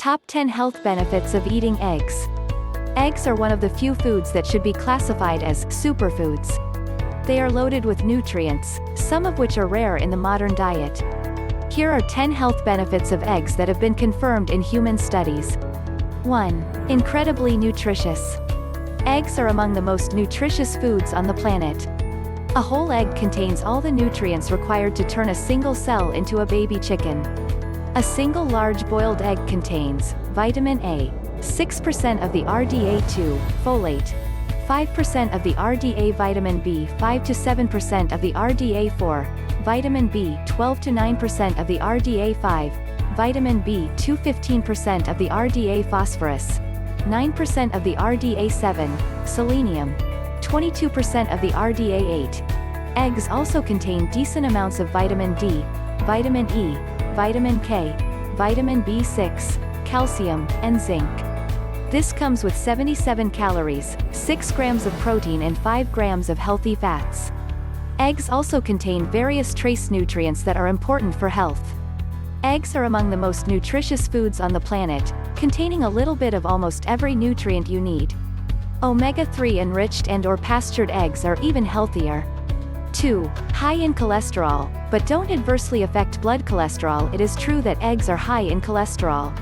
Top 10 health benefits of eating eggs. Eggs are one of the few foods that should be classified as superfoods. They are loaded with nutrients, some of which are rare in the modern diet. Here are 10 health benefits of eggs that have been confirmed in human studies. 1. Incredibly nutritious. Eggs are among the most nutritious foods on the planet. A whole egg contains all the nutrients required to turn a single cell into a baby chicken. A single large boiled egg contains vitamin A, 6% of the RDA2, folate, 5% of the RDA, vitamin B 5 to 7% of the RDA4, vitamin B 12 to 9% of the RDA5, vitamin B 2 15% of the RDA, phosphorus 9% of the RDA7, selenium 22% of the RDA8. Eggs also contain decent amounts of vitamin D, vitamin E, vitamin K, vitamin B6, calcium, and zinc. This comes with 77 calories, 6 grams of protein and 5 grams of healthy fats. Eggs also contain various trace nutrients that are important for health. Eggs are among the most nutritious foods on the planet, containing a little bit of almost every nutrient you need. Omega-3 enriched and/or pastured eggs are even healthier. 2. High in cholesterol, but don't adversely affect blood cholesterol. It is true that eggs are high in cholesterol.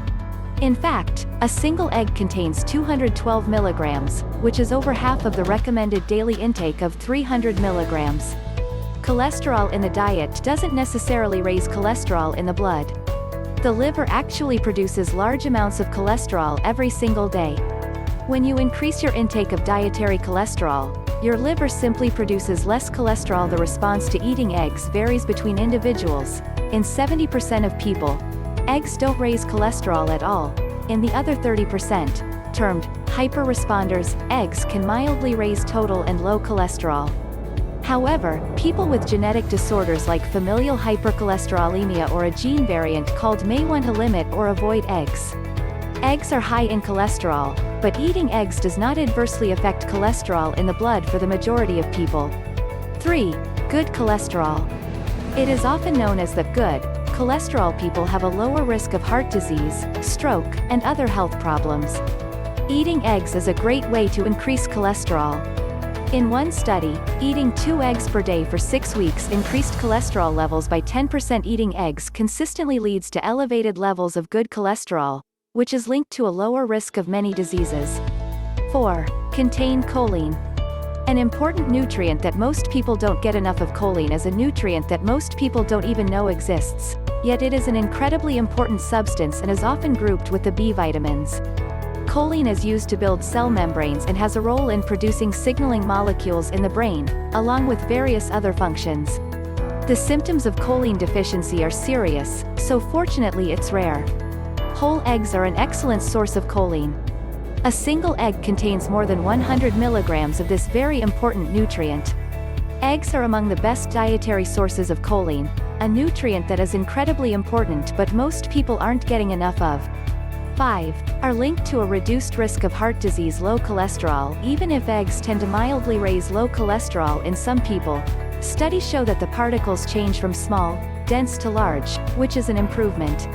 In fact, a single egg contains 212 milligrams, which is over half of the recommended daily intake of 300 milligrams. Cholesterol in the diet doesn't necessarily raise cholesterol in the blood. The liver actually produces large amounts of cholesterol every single day. When you increase your intake of dietary cholesterol, your liver simply produces less cholesterol. The response to eating eggs varies between individuals. In 70% of people, eggs don't raise cholesterol at all. In the other 30%, termed hyperresponders, eggs can mildly raise total and low cholesterol. However, people with genetic disorders like familial hypercholesterolemia or a gene variant called may want to limit or avoid eggs. Eggs are high in cholesterol, but eating eggs does not adversely affect cholesterol in the blood for the majority of people. 3. Good cholesterol. It is often known as the good cholesterol people have a lower risk of heart disease, stroke, and other health problems. Eating eggs is a great way to increase cholesterol. In one study, eating 2 eggs per day for 6 weeks increased cholesterol levels by 10%. Eating eggs consistently leads to elevated levels of good cholesterol, which is linked to a lower risk of many diseases. 4. Contain choline. An important nutrient that most people don't get enough of. Choline is a nutrient that most people don't even know exists, yet it is an incredibly important substance and is often grouped with the B vitamins. Choline is used to build cell membranes and has a role in producing signaling molecules in the brain, along with various other functions. The symptoms of choline deficiency are serious, so fortunately it's rare. Whole eggs are an excellent source of choline. A single egg contains more than 100 milligrams of this very important nutrient. Eggs are among the best dietary sources of choline, a nutrient that is incredibly important but most people aren't getting enough of. 5. Are linked to a reduced risk of heart disease. Low cholesterol. Even if eggs tend to mildly raise low cholesterol in some people, studies show that the particles change from small, dense to large, which is an improvement.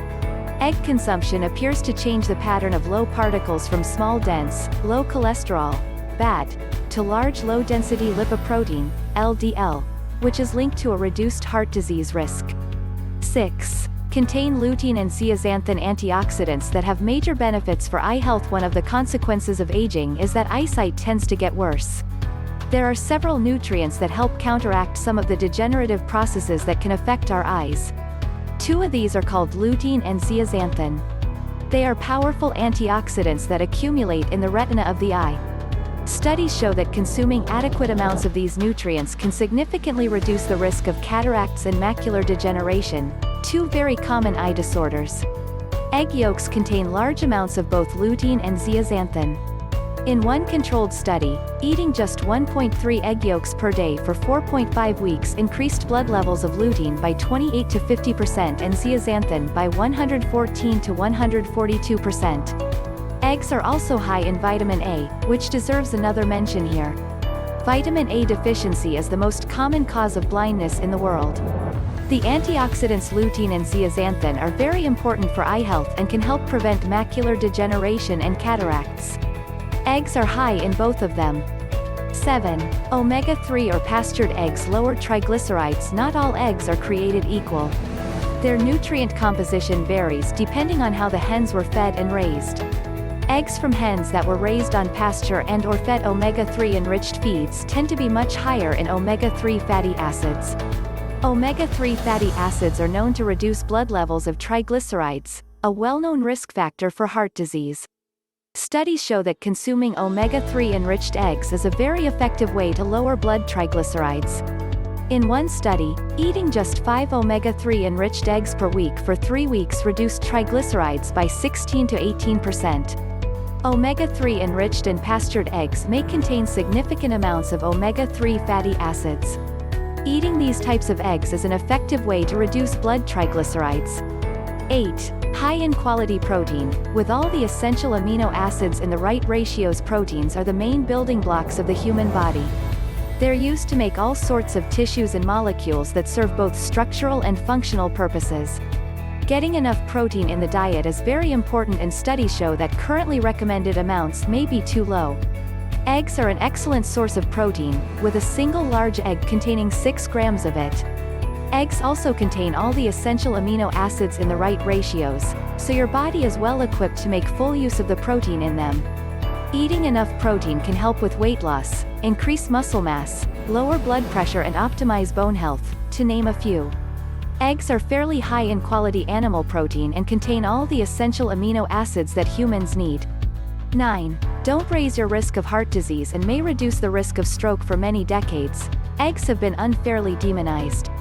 Egg consumption appears to change the pattern of low particles from small dense, low cholesterol, bad, to large low-density lipoprotein, LDL, which is linked to a reduced heart disease risk. 6. Contain lutein and zeaxanthin. Antioxidants that have major benefits for eye health. One of the consequences of aging is that eyesight tends to get worse. There are several nutrients that help counteract some of the degenerative processes that can affect our eyes. 2 of these are called lutein and zeaxanthin. They are powerful antioxidants that accumulate in the retina of the eye. Studies show that consuming adequate amounts of these nutrients can significantly reduce the risk of cataracts and macular degeneration, 2 very common eye disorders. Egg yolks contain large amounts of both lutein and zeaxanthin. In one controlled study, eating just 1.3 egg yolks per day for 4.5 weeks increased blood levels of lutein by 28 to 50% and zeaxanthin by 114 to 142%. Eggs are also high in vitamin A, which deserves another mention here. Vitamin A deficiency is the most common cause of blindness in the world. The antioxidants lutein and zeaxanthin are very important for eye health and can help prevent macular degeneration and cataracts. Eggs are high in both of them. 7. Omega-3 or pastured eggs lower triglycerides. Not all eggs are created equal. Their nutrient composition varies depending on how the hens were fed and raised. Eggs from hens that were raised on pasture and or fed omega-3 enriched feeds tend to be much higher in omega-3 fatty acids. Omega-3 fatty acids are known to reduce blood levels of triglycerides, a well-known risk factor for heart disease. Studies show that consuming omega-3 enriched eggs is a very effective way to lower blood triglycerides. In one study, eating just 5 omega-3 enriched eggs per week for 3 weeks reduced triglycerides by 16 to 18%. Omega-3 enriched and pastured eggs may contain significant amounts of omega-3 fatty acids. Eating these types of eggs is an effective way to reduce blood triglycerides. 8. High in quality protein. With all the essential amino acids in the right ratios, proteins are the main building blocks of the human body. They're used to make all sorts of tissues and molecules that serve both structural and functional purposes. Getting enough protein in the diet is very important, and studies show that currently recommended amounts may be too low. Eggs are an excellent source of protein, with a single large egg containing 6 grams of it. Eggs also contain all the essential amino acids in the right ratios, so your body is well equipped to make full use of the protein in them. Eating enough protein can help with weight loss, increase muscle mass, lower blood pressure and optimize bone health, to name a few. Eggs are fairly high in quality animal protein and contain all the essential amino acids that humans need. 9. Don't raise your risk of heart disease and may reduce the risk of stroke. For many decades, eggs have been unfairly demonized.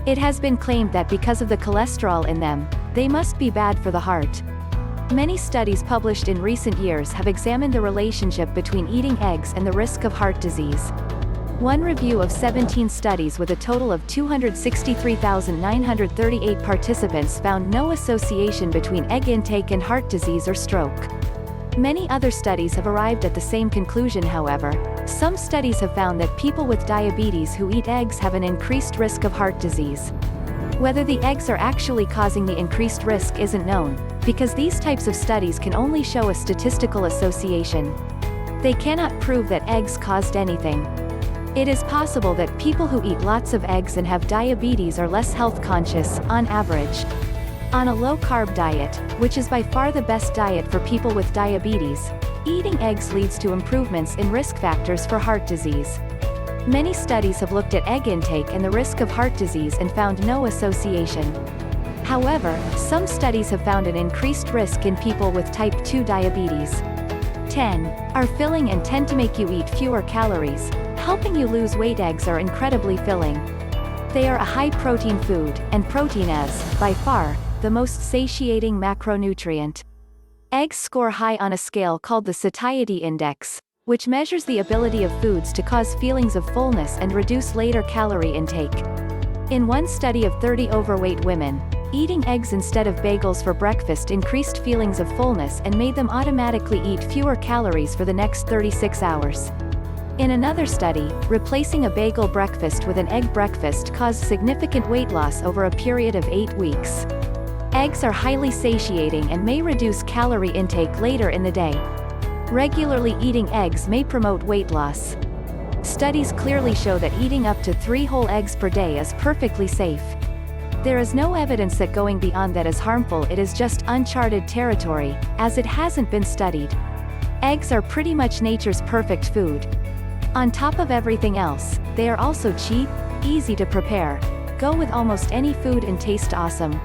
It has been claimed that because of the cholesterol in them, they must be bad for the heart. Many studies published in recent years have examined the relationship between eating eggs and the risk of heart disease. One review of 17 studies with a total of 263,938 participants found no association between egg intake and heart disease or stroke. Many other studies have arrived at the same conclusion. However, some studies have found that people with diabetes who eat eggs have an increased risk of heart disease. Whether the eggs are actually causing the increased risk isn't known, because these types of studies can only show a statistical association. They cannot prove that eggs caused anything. It is possible that people who eat lots of eggs and have diabetes are less health conscious, on average. On a low-carb diet, which is by far the best diet for people with diabetes, eating eggs leads to improvements in risk factors for heart disease. Many studies have looked at egg intake and the risk of heart disease and found no association. However, some studies have found an increased risk in people with type 2 diabetes. 10. Are filling and tend to make you eat fewer calories, helping you lose weight. Eggs are incredibly filling. They are a high-protein food, and protein is, by far, the most satiating macronutrient. Eggs score high on a scale called the satiety index, which measures the ability of foods to cause feelings of fullness and reduce later calorie intake. In one study of 30 overweight women, eating eggs instead of bagels for breakfast increased feelings of fullness and made them automatically eat fewer calories for the next 36 hours. In another study, replacing a bagel breakfast with an egg breakfast caused significant weight loss over a period of 8 weeks. Eggs are highly satiating and may reduce calorie intake later in the day. Regularly eating eggs may promote weight loss. Studies clearly show that eating up to 3 whole eggs per day is perfectly safe. There is no evidence that going beyond that is harmful. It is just uncharted territory, as it hasn't been studied. Eggs are pretty much nature's perfect food. On top of everything else, they are also cheap, easy to prepare, go with almost any food and taste awesome.